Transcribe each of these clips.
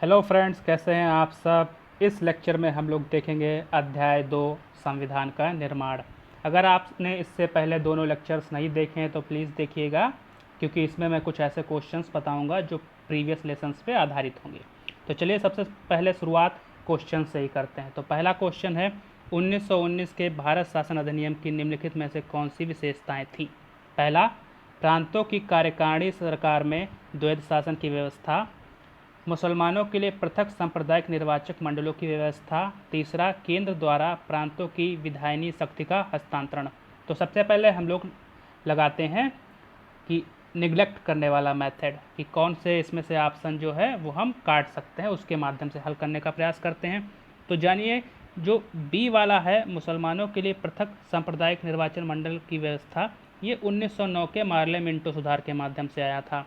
Hello friends, कैसे हैं आप सब। इस लेक्चर में हम लोग देखेंगे अध्याय 2 संविधान का निर्माण। अगर आपने इससे पहले दोनों लेक्चर्स नहीं देखे हैं तो प्लीज़ देखिएगा, क्योंकि इसमें मैं कुछ ऐसे क्वेश्चंस बताऊंगा जो प्रीवियस लेसन्स पे आधारित होंगे। तो चलिए सबसे पहले शुरुआत क्वेश्चन से ही करते हैं। तो पहला क्वेश्चन है, 1919 के भारत शासन अधिनियम की निम्नलिखित में से कौन सी विशेषताएँ थीं। पहला, प्रांतों की कार्यकारिणी सरकार में द्वैध शासन की व्यवस्था। मुसलमानों के लिए पृथक सांप्रदायिक निर्वाचक मंडलों की व्यवस्था। तीसरा, केंद्र द्वारा प्रांतों की विधायनी शक्ति का हस्तांतरण। तो सबसे पहले हम लोग लगाते हैं कि निगलेक्ट करने वाला मेथड, कि कौन से इसमें से ऑप्शन जो है वो हम काट सकते हैं, उसके माध्यम से हल करने का प्रयास करते हैं। तो जानिए, जो बी वाला है, मुसलमानों के लिए पृथक सांप्रदायिक निर्वाचन मंडल की व्यवस्था, ये 1909 के मार्ले मिंटो सुधार के माध्यम से आया था।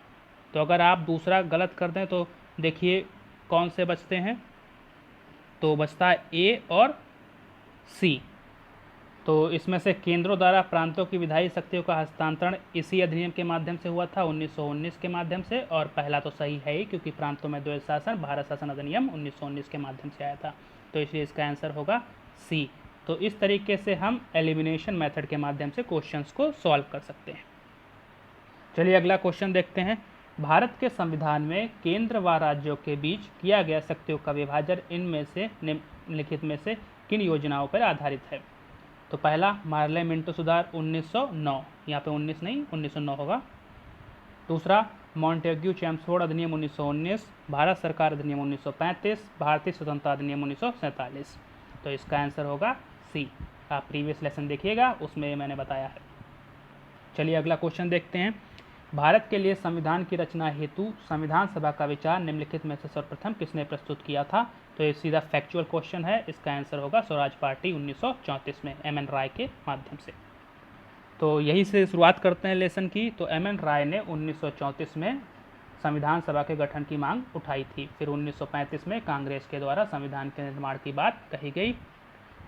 तो अगर आप दूसरा गलत कर दें तो देखिए कौन से बचते हैं। तो बचता है ए और सी। तो इसमें से केंद्रों द्वारा प्रांतों की विधायी शक्तियों का हस्तांतरण इसी अधिनियम के माध्यम से हुआ था, 1919 के माध्यम से। और पहला तो सही है ही, क्योंकि प्रांतों में द्वैध शासन भारत शासन अधिनियम 1919 के माध्यम से आया था। तो इसलिए इसका आंसर होगा सी। तो इस तरीके से हम एलिमिनेशन मेथड के माध्यम से क्वेश्चंस को सॉल्व कर सकते हैं। चलिए अगला क्वेश्चन देखते हैं। भारत के संविधान में केंद्र व राज्यों के बीच किया गया शक्तियों का विभाजन इनमें से निम्नलिखित में से किन योजनाओं पर आधारित है। तो पहला, मार्ले मिंटो सुधार 1909, यहाँ पे 19 नहीं 1909 होगा। दूसरा, मॉन्टेग्यू चैम्सफोर्ड अधिनियम 1919, भारत सरकार अधिनियम 1935, भारतीय स्वतंत्रता अधिनियम 1947। तो इसका आंसर होगा सी। आप प्रीवियस लेसन देखिएगा, उसमें मैंने बताया है। चलिए अगला क्वेश्चन देखते हैं। भारत के लिए संविधान की रचना हेतु संविधान सभा का विचार निम्नलिखित में से सर्वप्रथम किसने प्रस्तुत किया था। तो ये सीधा फैक्चुअल क्वेश्चन है। इसका आंसर होगा स्वराज पार्टी 1934 में एम.एन. राय के माध्यम से। तो यही से शुरुआत करते हैं लेसन की। तो एम.एन. राय ने 1934 में संविधान सभा के गठन की मांग उठाई थी। फिर 1935 में कांग्रेस के द्वारा संविधान के निर्माण की बात कही गई,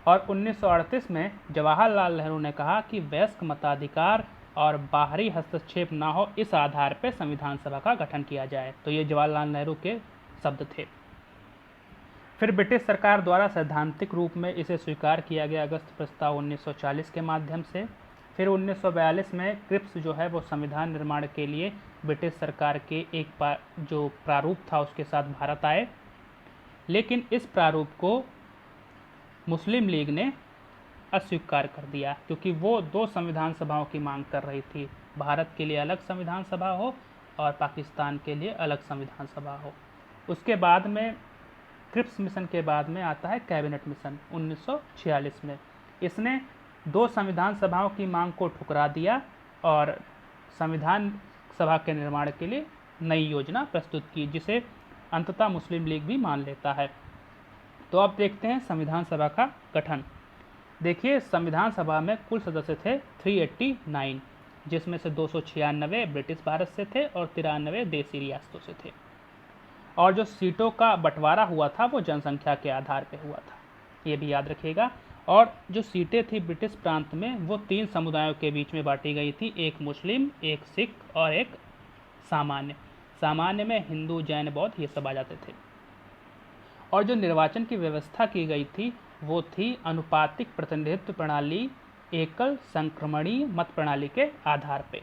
और 1938 में जवाहरलाल नेहरू ने कहा कि वयस्क मताधिकार और बाहरी हस्तक्षेप न हो, इस आधार पर संविधान सभा का गठन किया जाए। तो ये जवाहरलाल नेहरू के शब्द थे। फिर ब्रिटिश सरकार द्वारा सैद्धांतिक रूप में इसे स्वीकार किया गया अगस्त प्रस्ताव 1940 के माध्यम से। फिर 1942 में क्रिप्स जो है वो संविधान निर्माण के लिए ब्रिटिश सरकार के एक जो प्रारूप था उसके साथ भारत आए, लेकिन इस प्रारूप को मुस्लिम लीग ने अस्वीकार कर दिया, क्योंकि वो दो संविधान सभाओं की मांग कर रही थी। भारत के लिए अलग संविधान सभा हो और पाकिस्तान के लिए अलग संविधान सभा हो। उसके बाद में क्रिप्स मिशन के बाद में आता है कैबिनेट मिशन 1946 में। इसने दो संविधान सभाओं की मांग को ठुकरा दिया और संविधान सभा के निर्माण के लिए नई योजना प्रस्तुत की, जिसे अंततः मुस्लिम लीग भी मान लेता है। तो अब देखते हैं संविधान सभा का गठन। देखिए, संविधान सभा में कुल सदस्य थे 389, जिसमें से 296 ब्रिटिश भारत से थे और 93 देसी रियासतों से थे। और जो सीटों का बंटवारा हुआ था वो जनसंख्या के आधार पर हुआ था, ये भी याद रखिएगा। और जो सीटें थी ब्रिटिश प्रांत में वो 3 समुदायों के बीच में बांटी गई थी, एक मुस्लिम, एक सिख और एक सामान्य। सामान्य में हिंदू, जैन, बौद्ध ये सब आ जाते थे। और जो निर्वाचन की व्यवस्था की गई थी वो थी अनुपातिक प्रतिनिधित्व प्रणाली, एकल संक्रमणीय मत प्रणाली के आधार पे।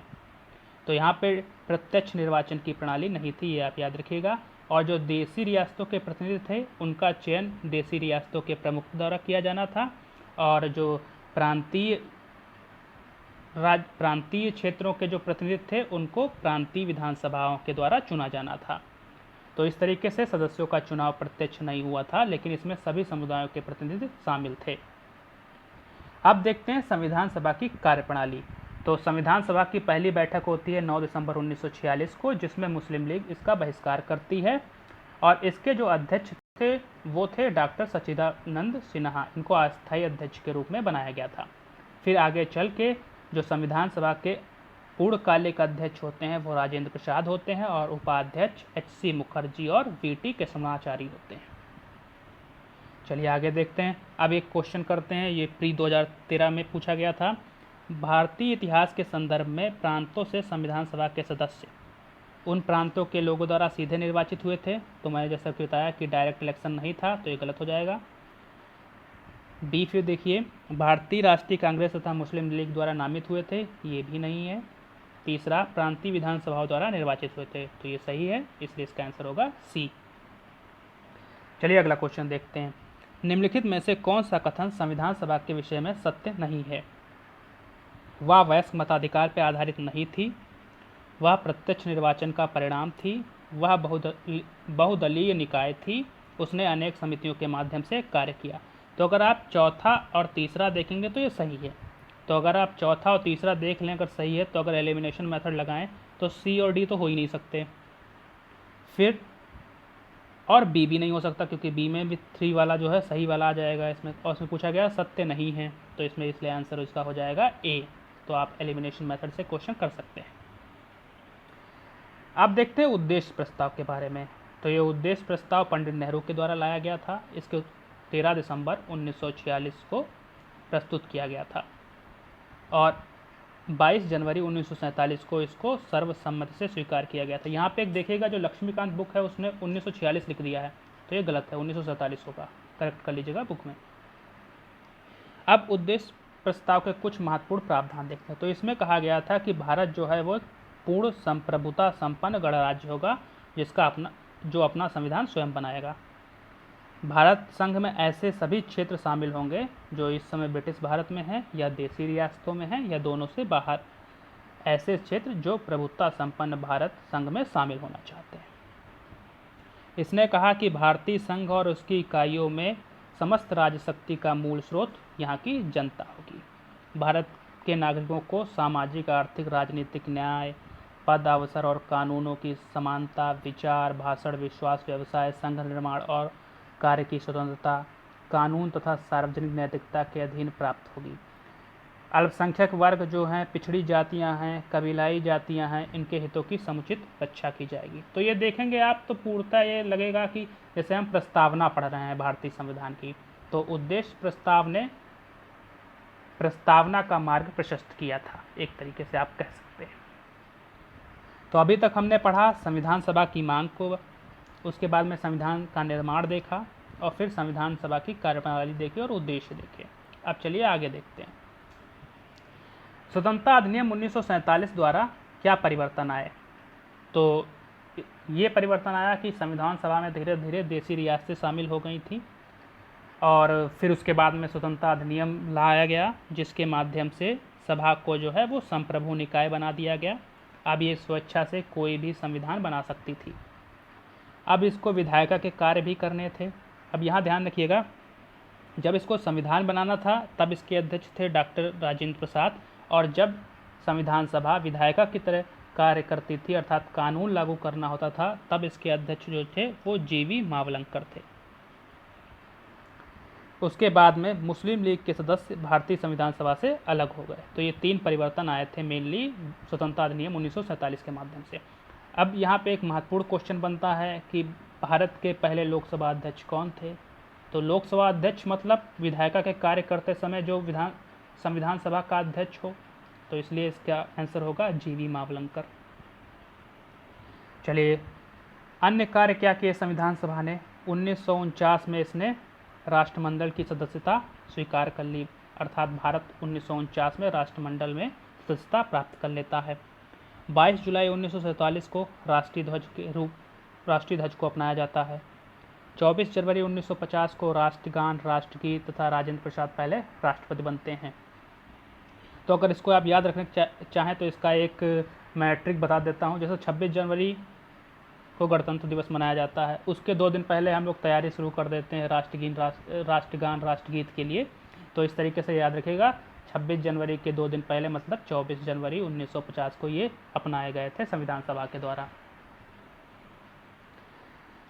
तो यहाँ पे प्रत्यक्ष निर्वाचन की प्रणाली नहीं थी, ये आप याद रखिएगा। और जो देसी रियासतों के प्रतिनिधि थे उनका चयन देसी रियासतों के प्रमुख द्वारा किया जाना था, और जो प्रांतीय क्षेत्रों के जो प्रतिनिधि थे उनको प्रांतीय विधानसभाओं के द्वारा चुना जाना था। तो इस तरीके से सदस्यों का चुनाव प्रत्यक्ष नहीं हुआ था, लेकिन इसमें सभी समुदायों के प्रतिनिधि शामिल थे। अब देखते हैं संविधान सभा की कार्यप्रणाली। तो संविधान सभा की पहली बैठक होती है 9 दिसंबर 1946 को, जिसमें मुस्लिम लीग इसका बहिष्कार करती है। और इसके जो अध्यक्ष थे वो थे डॉक्टर सच्चिदानंद सिन्हा। इनको अस्थायी अध्यक्ष के रूप में बनाया गया था। फिर आगे चल के जो संविधान सभा के पूर्णकालिक अध्यक्ष होते हैं वो राजेंद्र प्रसाद होते हैं, और उपाध्यक्ष H.C. मुखर्जी और V.T. कृष्णमाचारी होते हैं। चलिए आगे देखते हैं। अब एक क्वेश्चन करते हैं, ये प्री 2013 में पूछा गया था। भारतीय इतिहास के संदर्भ में प्रांतों से संविधान सभा के सदस्य उन प्रांतों के लोगों द्वारा सीधे निर्वाचित हुए थे। तो मैंने जैसा कि बताया कि डायरेक्ट इलेक्शन नहीं था, तो ये गलत हो जाएगा। बी फिर देखिए, भारतीय राष्ट्रीय कांग्रेस तथा मुस्लिम लीग द्वारा नामित हुए थे, ये भी नहीं है। तीसरा, प्रांतीय विधानसभाओं द्वारा निर्वाचित हुए थे, तो ये सही है, इसलिए इसका आंसर होगा सी। चलिए अगला क्वेश्चन देखते हैं। निम्नलिखित में से कौन सा कथन संविधान सभा के विषय में सत्य नहीं है? वह वयस्क मताधिकार पर आधारित नहीं थी, वह प्रत्यक्ष निर्वाचन का परिणाम थी, वह बहुदलीय निकाय थी, उसने अनेक समितियों के माध्यम से कार्य किया। तो अगर आप चौथा और तीसरा देखेंगे तो ये सही है। तो अगर आप चौथा और तीसरा देख लें अगर सही है, तो अगर एलिमिनेशन मेथड लगाएं तो सी और डी तो हो ही नहीं सकते, फिर और बी भी नहीं हो सकता, क्योंकि बी में भी 3 वाला जो है सही वाला आ जाएगा इसमें, और इसमें पूछा गया सत्य नहीं है, तो इसमें इसलिए आंसर इसका हो जाएगा ए। तो आप एलिमिनेशन मेथड से क्वेश्चन कर सकते हैं। अब देखते हैं उद्देश्य प्रस्ताव के बारे में। तो ये उद्देश्य प्रस्ताव पंडित नेहरू के द्वारा लाया गया था। इसके 13 दिसंबर 1946 को प्रस्तुत किया गया था और 22 जनवरी 1947 को इसको सर्वसम्मति से स्वीकार किया गया था। यहाँ पे एक देखिएगा, जो लक्ष्मीकांत बुक है उसने 1946 लिख दिया है, तो ये गलत है, 1947 होगा, करेक्ट कर लीजिएगा बुक में। अब उद्देश्य प्रस्ताव के कुछ महत्वपूर्ण प्रावधान देखते हैं। तो इसमें कहा गया था कि भारत जो है वो पूर्ण संप्रभुता संपन्न गणराज्य होगा, जिसका अपना संविधान स्वयं बनाएगा। भारत संघ में ऐसे सभी क्षेत्र शामिल होंगे जो इस समय ब्रिटिश भारत में हैं या देसी रियासतों में हैं या दोनों से बाहर, ऐसे क्षेत्र जो प्रभुत्ता संपन्न भारत संघ में शामिल होना चाहते हैं। इसने कहा कि भारतीय संघ और उसकी इकाइयों में समस्त राजशक्ति का मूल स्रोत यहाँ की जनता होगी। भारत के नागरिकों को सामाजिक, आर्थिक, राजनीतिक न्याय, पद, अवसर और कानूनों की समानता, विचार, भाषण, विश्वास, व्यवसाय, संघ निर्माण और कार्य की स्वतंत्रता, कानून तथा सार्वजनिक नैतिकता के अधीन प्राप्त होगी। अल्पसंख्यक वर्ग जो हैं, पिछड़ी जातियां हैं, कबीलाई जातियां हैं, इनके हितों की समुचित रक्षा की जाएगी। तो ये देखेंगे आप तो पूर्णतः ये लगेगा कि जैसे हम प्रस्तावना पढ़ रहे हैं भारतीय संविधान की। तो उद्देश्य प्रस्ताव ने प्रस्तावना का मार्ग प्रशस्त किया था, एक तरीके से आप कह सकते हैं। तो अभी तक हमने पढ़ा संविधान सभा की मांग को, उसके बाद में संविधान का निर्माण देखा और फिर संविधान सभा की कार्यप्रणाली देखी और उद्देश्य देखे। अब चलिए आगे देखते हैं। स्वतंत्रता अधिनियम 1947 द्वारा क्या परिवर्तन आए? तो ये परिवर्तन आया कि संविधान सभा में धीरे धीरे देसी रियासतें शामिल हो गई थी और फिर उसके बाद में स्वतंत्रता अधिनियम लाया गया, जिसके माध्यम से सभा को जो है वो संप्रभु निकाय बना दिया गया। अब ये स्वेच्छा से कोई भी संविधान बना सकती थी। अब इसको विधायिका के कार्य भी करने थे। अब यहाँ ध्यान रखिएगा, जब इसको संविधान बनाना था तब इसके अध्यक्ष थे डॉक्टर राजेंद्र प्रसाद, और जब संविधान सभा विधायिका की तरह कार्य करती थी अर्थात कानून लागू करना होता था, तब इसके अध्यक्ष जो थे वो जीवी मावलंकर थे। उसके बाद में मुस्लिम लीग के सदस्य भारतीय संविधान सभा से अलग हो गए। तो ये 3 परिवर्तन आए थे मेनली स्वतंत्रता अधिनियम 1947 के माध्यम से। अब यहाँ पे एक महत्वपूर्ण क्वेश्चन बनता है कि भारत के पहले लोकसभा अध्यक्ष कौन थे? तो लोकसभा अध्यक्ष मतलब विधायिका के कार्य करते समय जो संविधान सभा का अध्यक्ष हो, तो इसलिए इसका आंसर होगा जीवी मावलंकर। चलिए, अन्य कार्य क्या किए संविधान सभा ने? 1949 में इसने राष्ट्रमंडल की सदस्यता स्वीकार कर ली, अर्थात भारत 1949 में राष्ट्रमंडल में सदस्यता प्राप्त कर लेता है। 22 जुलाई 1947 को राष्ट्रीय ध्वज को अपनाया जाता है। 24 जनवरी 1950 को राष्ट्रगान, राष्ट्रगीत तथा राजेंद्र प्रसाद पहले राष्ट्रपति बनते हैं। तो अगर इसको आप याद रखना चाहें तो इसका एक मैं ट्रिक बता देता हूं। जैसे 26 जनवरी को गणतंत्र दिवस मनाया जाता है, उसके 2 दिन पहले हम लोग तैयारी शुरू कर देते हैं राष्ट्रगान, राष्ट्रगीत के लिए। तो इस तरीके से याद रखिएगा, 26 जनवरी के 2 दिन पहले मतलब 24 जनवरी 1950 को ये अपनाए गए थे संविधान सभा के द्वारा।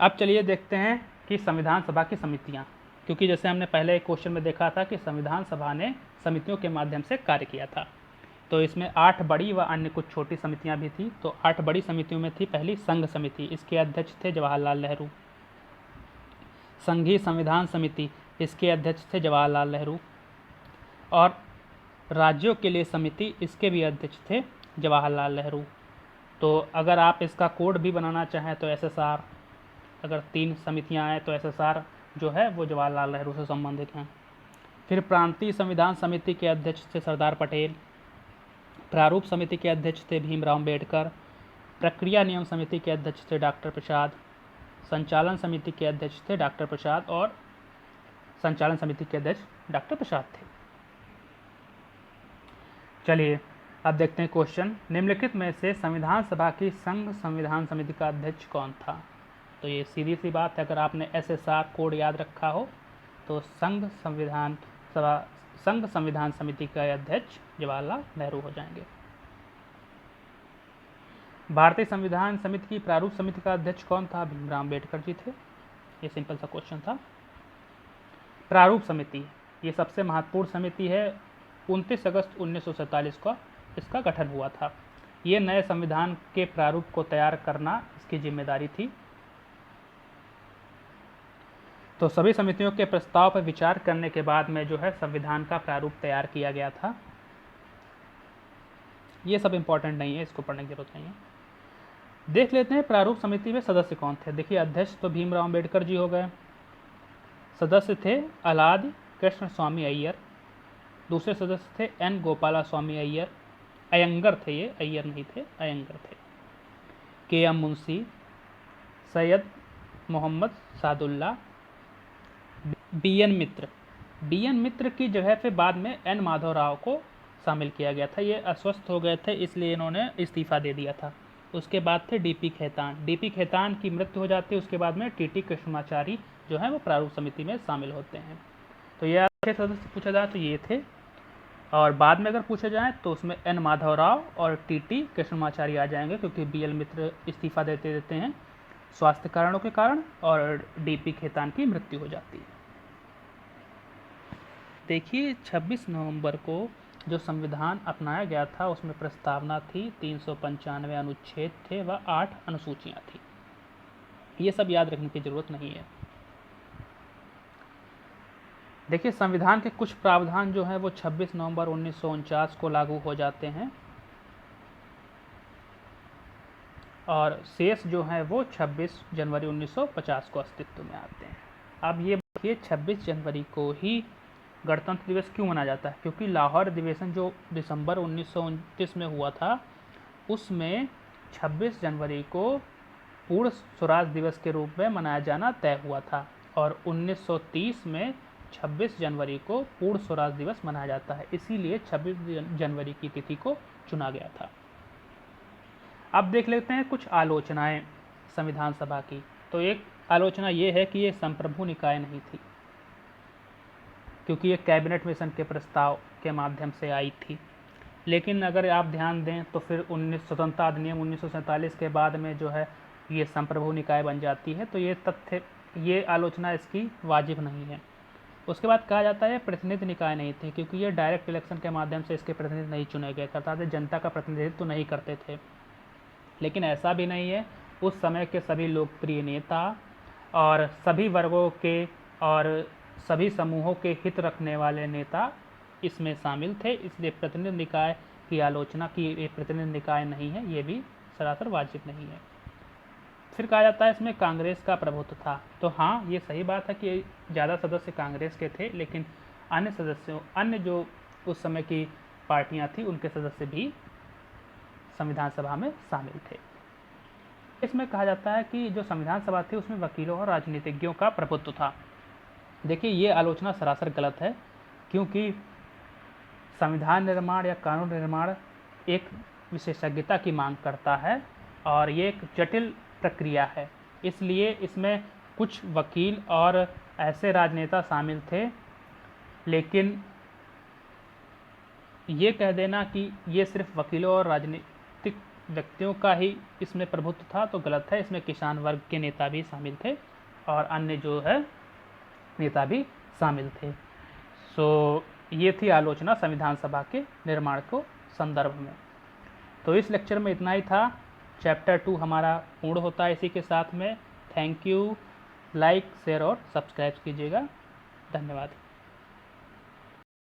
अब चलिए देखते हैं कि संविधान सभा की समितियां, क्योंकि जैसे हमने पहले एक क्वेश्चन में देखा था कि संविधान सभा ने समितियों के माध्यम से कार्य किया था। तो इसमें 8 बड़ी व अन्य कुछ छोटी समितियां भी थी। तो 8 बड़ी समितियों में थी पहली संघ समिति, इसके अध्यक्ष थे जवाहरलाल नेहरू। संघीय संविधान समिति, इसके अध्यक्ष थे जवाहरलाल नेहरू। और राज्यों के लिए समिति, इसके भी अध्यक्ष थे जवाहरलाल नेहरू। तो अगर आप इसका कोड भी बनाना चाहें तो SSR, अगर 3 समितियां आए तो SSR जो है वो जवाहरलाल नेहरू से संबंधित हैं। फिर प्रांतीय संविधान समिति के अध्यक्ष थे सरदार पटेल, प्रारूप समिति के अध्यक्ष थे भीमराव अम्बेडकर, प्रक्रिया नियम समिति के अध्यक्ष थे डॉक्टर प्रसाद, संचालन समिति के अध्यक्ष थे डॉक्टर प्रसाद और संचालन समिति के अध्यक्ष डॉक्टर प्रसाद थे। चलिए अब देखते हैं क्वेश्चन, निम्नलिखित में से संविधान सभा की संघ संविधान समिति का अध्यक्ष कौन था। तो ये सीधी सी बात है, अगर आपने SSR कोड याद रखा हो तो संघ संविधान समिति का अध्यक्ष जवाहरलाल नेहरू हो जाएंगे। भारतीय संविधान समिति की प्रारूप समिति का अध्यक्ष कौन था, भीमराव अम्बेडकर जी थे। ये सिंपल सा क्वेश्चन था। प्रारूप समिति ये सबसे महत्वपूर्ण समिति है, 29 अगस्त 1947 को इसका गठन हुआ था। ये नए संविधान के प्रारूप को तैयार करना इसकी जिम्मेदारी थी। तो सभी समितियों के प्रस्ताव पर विचार करने के बाद में जो है संविधान का प्रारूप तैयार किया गया था। ये सब इम्पोर्टेंट नहीं है, इसको पढ़ने की जरूरत नहीं है। देख लेते हैं प्रारूप समिति में सदस्य कौन थे। देखिए अध्यक्ष तो भीमराव अम्बेडकर जी हो गए, सदस्य थे अलाद कृष्ण स्वामी अय्यर, दूसरे सदस्य थे N गोपाला स्वामी अय्यर, अयंगर थे, ये अय्यर नहीं थे, अयंगर थे, KM मुंशी, सैयद मोहम्मद सादुल्ला, BN मित्र। BN मित्र की जगह पे बाद में N माधव राव को शामिल किया गया था। ये अस्वस्थ हो गए थे इसलिए इन्होंने इस्तीफा दे दिया था। उसके बाद थे DP खेतान। DP खेतान की मृत्यु हो जाती है, उसके बाद में TT कृष्णमाचारी जो है वो प्रारूप समिति में शामिल होते हैं। तो ये अच्छे सदस्य पूछा जाए तो ये थे, और बाद में अगर पूछे जाए तो उसमें N माधव राव और TT कृष्णमाचारी आ जाएंगे, क्योंकि BL मित्र इस्तीफा देते हैं स्वास्थ्य कारणों के कारण, और DP खेतान की मृत्यु हो जाती है। देखिए 26 नवंबर को जो संविधान अपनाया गया था उसमें प्रस्तावना थी, 395 अनुच्छेद थे व 8 अनुसूचियां थी। ये सब याद रखने की जरूरत नहीं है। देखिए संविधान के कुछ प्रावधान जो हैं वो 26 नवंबर 1949 को लागू हो जाते हैं, और शेष जो हैं वो 26 जनवरी 1950 को अस्तित्व में आते हैं। अब ये देखिए 26 जनवरी को ही गणतंत्र दिवस क्यों मनाया जाता है, क्योंकि लाहौर अधिवेशन जो दिसंबर 1929 में हुआ था उसमें 26 जनवरी को पूर्ण स्वराज दिवस के रूप में मनाया जाना तय हुआ था, और 1930 में 26 जनवरी को पूर्ण स्वराज दिवस मनाया जाता है, इसीलिए 26 जनवरी की तिथि को चुना गया था। अब देख लेते हैं कुछ आलोचनाएं संविधान सभा की। तो एक आलोचना ये है कि ये संप्रभु निकाय नहीं थी, क्योंकि ये कैबिनेट मिशन के प्रस्ताव के माध्यम से आई थी। लेकिन अगर आप ध्यान दें तो फिर स्वतंत्रता अधिनियम 1947 के बाद में जो है ये संप्रभु निकाय बन जाती है, तो ये आलोचना इसकी वाजिब नहीं है। उसके बाद कहा जाता है प्रतिनिधि निकाय नहीं थे, क्योंकि ये डायरेक्ट इलेक्शन के माध्यम से इसके प्रतिनिधि नहीं चुने गए, अर्थात जनता का प्रतिनिधित्व नहीं करते थे। लेकिन ऐसा भी नहीं है, उस समय के सभी लोकप्रिय नेता और सभी वर्गों के और सभी समूहों के हित रखने वाले नेता इसमें शामिल थे, इसलिए प्रतिनिधि निकाय की आलोचना की ये प्रतिनिधि निकाय नहीं है, ये भी सरासर वाजिब नहीं है। फिर कहा जाता है इसमें कांग्रेस का प्रभुत्व था। तो हाँ, ये सही बात है कि ज़्यादा सदस्य कांग्रेस के थे, लेकिन अन्य जो उस समय की पार्टियां थी उनके सदस्य भी संविधान सभा में शामिल थे। इसमें कहा जाता है कि जो संविधान सभा थी उसमें वकीलों और राजनीतिज्ञों का प्रभुत्व था। देखिए ये आलोचना सरासर गलत है, क्योंकि संविधान निर्माण या कानून निर्माण एक विशेषज्ञता की मांग करता है और ये एक जटिल प्रक्रिया है, इसलिए इसमें कुछ वकील और ऐसे राजनेता शामिल थे। लेकिन ये कह देना कि ये सिर्फ वकीलों और राजनीतिक व्यक्तियों का ही इसमें प्रभुत्व था तो गलत है। इसमें किसान वर्ग के नेता भी शामिल थे और अन्य जो है नेता भी शामिल थे। ये थी आलोचना संविधान सभा के निर्माण को संदर्भ में। तो इस लेक्चर में इतना ही था। चैप्टर 2 हमारा पूर्ण होता है इसी के साथ में। Thank you. लाइक, शेयर और सब्सक्राइब कीजिएगा। धन्यवाद।